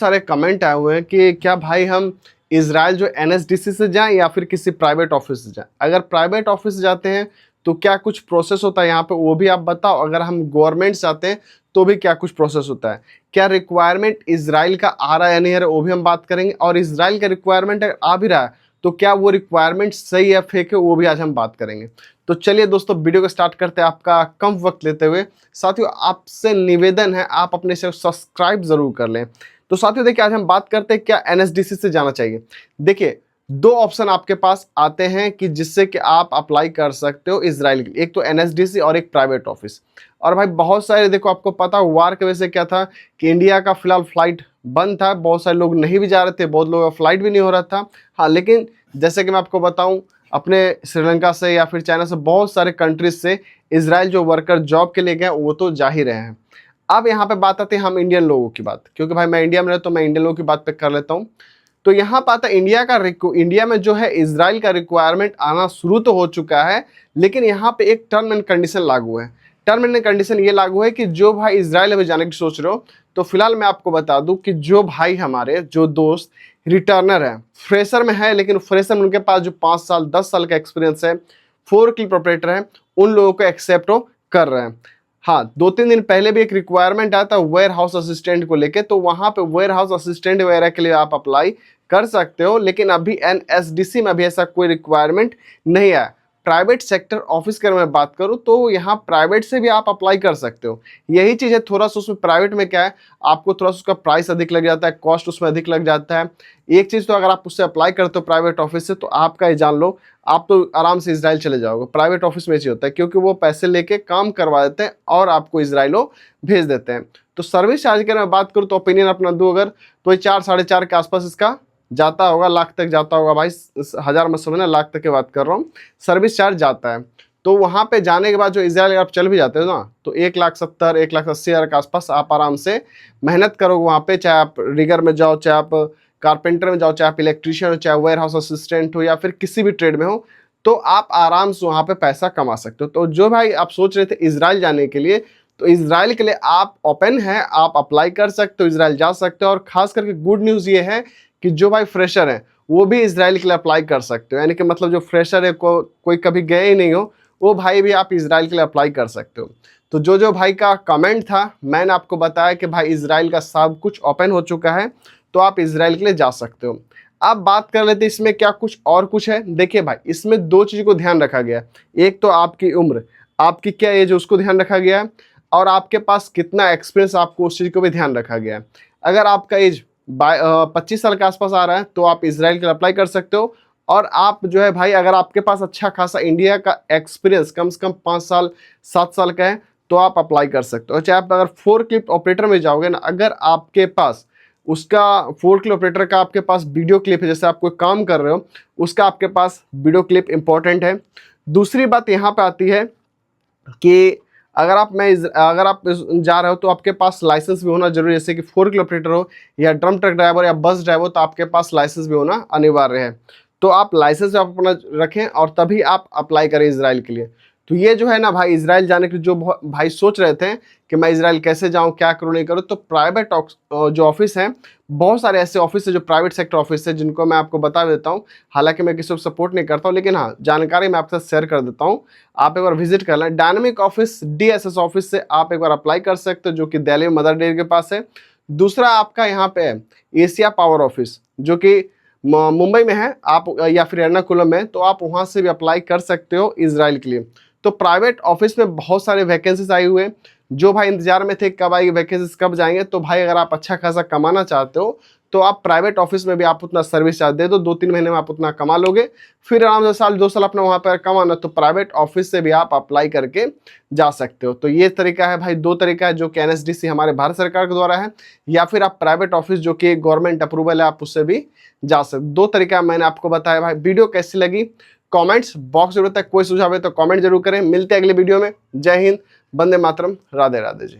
सारे कमेंट आए हुए हैं कि क्या भाई हम इजराइल जो एनएसडीसी से जाएं या फिर किसी प्राइवेट ऑफिस से जाएं। अगर प्राइवेट ऑफिस से जाते हैं तो क्या कुछ प्रोसेस होता है यहाँ पे, वो भी आप बताओ। अगर हम गवर्नमेंट से जाते हैं तो भी क्या कुछ प्रोसेस होता है। क्या रिक्वायरमेंट इजराइल का आ रहा है या नहीं आ रहा, वो भी हम बात करेंगे। और इजराइल का रिक्वायरमेंट अगर आ भी रहा है तो क्या वो रिक्वायरमेंट सही है फेक है, वो भी आज हम बात करेंगे। तो चलिए दोस्तों वीडियो को स्टार्ट करते हैं आपका कम वक्त लेते हुए। साथियों आपसे निवेदन है आप अपने से सब्सक्राइब जरूर कर लें। तो साथियों देखिए आज हम बात करते हैं क्या एनएसडीसी से जाना चाहिए। देखिए दो ऑप्शन आपके पास आते हैं कि जिससे कि आप अप्लाई कर सकते हो इजराइल के लिए, एक तो एनएसडीसी और एक प्राइवेट ऑफिस। और भाई बहुत सारे देखो आपको पता वार की वजह से क्या था कि इंडिया का फिलहाल फ्लाइट बंद था, बहुत सारे लोग नहीं भी जा रहे थे, बहुत लोगों का फ्लाइट भी नहीं हो रहा था। हाँ लेकिन जैसे कि मैं आपको बताऊं अपने श्रीलंका से या फिर चाइना से बहुत सारे कंट्रीज से इजराइल जो वर्कर जॉब के लिए गए वो तो जा ही रहे हैं। अब यहाँ पे बात आती है हम इंडियन लोगों की बात, क्योंकि भाई मैं इंडिया में रहता तो मैं इंडियन लोगों की बात पे कर लेता हूँ। तो यहाँ पे आता है इंडिया में जो है इजराइल का रिक्वायरमेंट आना शुरू तो हो चुका है, लेकिन यहाँ पे एक टर्म एंड कंडीशन लागू है। टर्म एंड कंडीशन ये लागू है कि जो भाई इजराइल अभी जाने की सोच रहे हो, तो फिलहाल मैं आपको बता दूं कि जो भाई हमारे जो दोस्त रिटर्नर है, फ्रेशर में है, लेकिन फ्रेशर में उनके पास जो 5 साल 10 साल का एक्सपीरियंस है, फोर्कलिफ्ट ऑपरेटर है, उन लोगों को एक्सेप्ट कर रहे हैं। हाँ 2-3 दिन पहले भी एक रिक्वायरमेंट आया था वेयर हाउस असिस्टेंट को लेके, तो वहां पे वेयर हाउस असिस्टेंट वगैरह के लिए आप अप्लाई कर सकते हो, लेकिन अभी एनएसडीसी में अभी ऐसा कोई रिक्वायरमेंट नहीं आया। प्राइवेट सेक्टर ऑफिस की अगर मैं बात करूं तो यहाँ प्राइवेट से भी आप अप्लाई कर सकते हो। यही चीज़ है, थोड़ा सा उसमें प्राइवेट में क्या है, आपको थोड़ा सा उसका प्राइस अधिक लग जाता है, कॉस्ट उसमें अधिक लग जाता है। एक चीज़ तो अगर आप उससे अप्लाई करते हो प्राइवेट ऑफिस से, तो आपका ये जान लो आप तो आराम से इजराइल चले जाओगे। प्राइवेट ऑफिस में ये चीज़ होता है क्योंकि वो पैसे लेके काम करवा देते हैं और आपको इजराइलो भेज देते हैं। तो सर्विस चार्ज की अगर मैं बात करूँ तो ओपिनियन अपना दूँ अगर, तो ये 4-4.5 के आसपास इसका जाता होगा, लाख तक जाता होगा भाई, हज़ार मत समझना, लाख तक की बात कर रहा हूँ, सर्विस चार्ज जाता है। तो वहाँ पे जाने के बाद जो इजराइल आप चल भी जाते हो ना, तो 1,70,000 1,80,000 के आसपास आप आराम से मेहनत करोगे वहाँ पे, चाहे आप रिगर में जाओ, चाहे आप कारपेंटर में जाओ, चाहे आप इलेक्ट्रीशियन हो, चाहे वेयर हाउस असिस्टेंट हो, या फिर किसी भी ट्रेड में हो, तो आप आराम से वहाँ पे पैसा कमा सकते हो। तो जो भाई आप सोच रहे थे इजराइल जाने के लिए, तो इजराइल के लिए आप ओपन है, आप अप्लाई कर सकते हो, इजराइल जा सकते हो। और खास करके गुड न्यूज़ ये है कि जो भाई फ्रेशर है वो भी इजराइल के लिए अप्लाई कर सकते हो, यानी कि मतलब जो फ्रेशर है कोई कभी गए ही नहीं हो, वो भाई भी आप इजराइल के लिए अप्लाई कर सकते हो। तो जो भाई का कमेंट था मैंने आपको बताया कि भाई इजराइल का सब कुछ ओपन हो चुका है, तो आप इजराइल के लिए जा सकते हो। अब बात कर लेते इसमें क्या कुछ और कुछ है। देखिए भाई इसमें 2 चीज़ को ध्यान रखा गया है, एक तो आपकी उम्र, आपकी क्या एज है उसको ध्यान रखा गया है, और आपके पास कितना एक्सपीरियंस आपको उस चीज़ को भी ध्यान रखा गया है। अगर आपका एज 25 साल के आसपास आ रहा है तो आप इजराइल के लिए अप्लाई कर सकते हो। और आप जो है भाई अगर आपके पास अच्छा खासा इंडिया का एक्सपीरियंस कम से कम 5 साल 7 साल का है तो आप अप्लाई कर सकते हो। चाहे आप अगर फोर्कलिफ्ट ऑपरेटर में जाओगे ना, अगर आपके पास उसका फोर्कलिफ्ट ऑपरेटर का आपके पास वीडियो क्लिप है, जैसे आप कोई काम कर रहे हो उसका आपके पास वीडियो क्लिप इंपॉर्टेंट है। दूसरी बात यहाँ पे आती है कि अगर आप जा रहे हो तो आपके पास लाइसेंस भी होना जरूरी है, जैसे कि फोर्कलिफ्ट ऑपरेटर हो या ड्रम ट्रक ड्राइवर या बस ड्राइवर, तो आपके पास लाइसेंस भी होना अनिवार्य है। तो आप लाइसेंस आप अपना रखें और तभी आप अप्लाई करें इजराइल के लिए। तो ये जो है ना भाई इजराइल जाने के जो भाई सोच रहे थे कि मैं इजराइल कैसे जाऊं, क्या करूं नहीं करूं, तो प्राइवेट जो ऑफिस हैं, बहुत सारे ऐसे ऑफिस है जो प्राइवेट सेक्टर ऑफिस है जिनको मैं आपको बता देता हूं। हालांकि मैं किसी को सपोर्ट नहीं करता हूं, लेकिन हाँ जानकारी मैं आपके साथ शेयर कर देता हूं, आप एक बार विजिट कर लें। डायनामिक ऑफिस डीएसएस ऑफिस से आप एक बार अप्लाई कर सकते हो, जो कि दिल्ली मदर डेयरी के पास है। दूसरा आपका यहाँ पे है एशिया पावर ऑफिस, जो कि मुंबई में है, आप या फिर एर्नाकुलम में, तो आप वहाँ से भी अप्लाई कर सकते हो इजराइल के लिए। तो प्राइवेट ऑफिस में बहुत सारे वैकेंसीज आए हुए हैं, जो भाई इंतजार में थे कब आएगी वैकेंसीज कब जाएंगे। तो भाई अगर आप अच्छा खासा कमाना चाहते हो तो आप प्राइवेट ऑफिस में भी आप उतना सर्विस चार्ज दे दो, 2-3 महीने में आप उतना कमा लोगे, फिर आराम से साल 2 साल अपना वहाँ पर कमाना, तो प्राइवेट ऑफिस से भी आप अप्लाई करके जा सकते हो। तो ये तरीका है भाई, 2 तरीका है, जो कि एनएसडीसी हमारे भारत सरकार के द्वारा है, या फिर आप प्राइवेट ऑफिस जो कि गवर्नमेंट अप्रूवल है आप उससे भी जा सकते। 2 तरीका मैंने आपको बताया। भाई वीडियो कैसी लगी कमेंट्स बॉक्स जरूरत है, कोई सुझाव है तो कमेंट जरूर करें। मिलते हैं अगले वीडियो में। जय हिंद, वंदे मातरम, राधे राधे जी।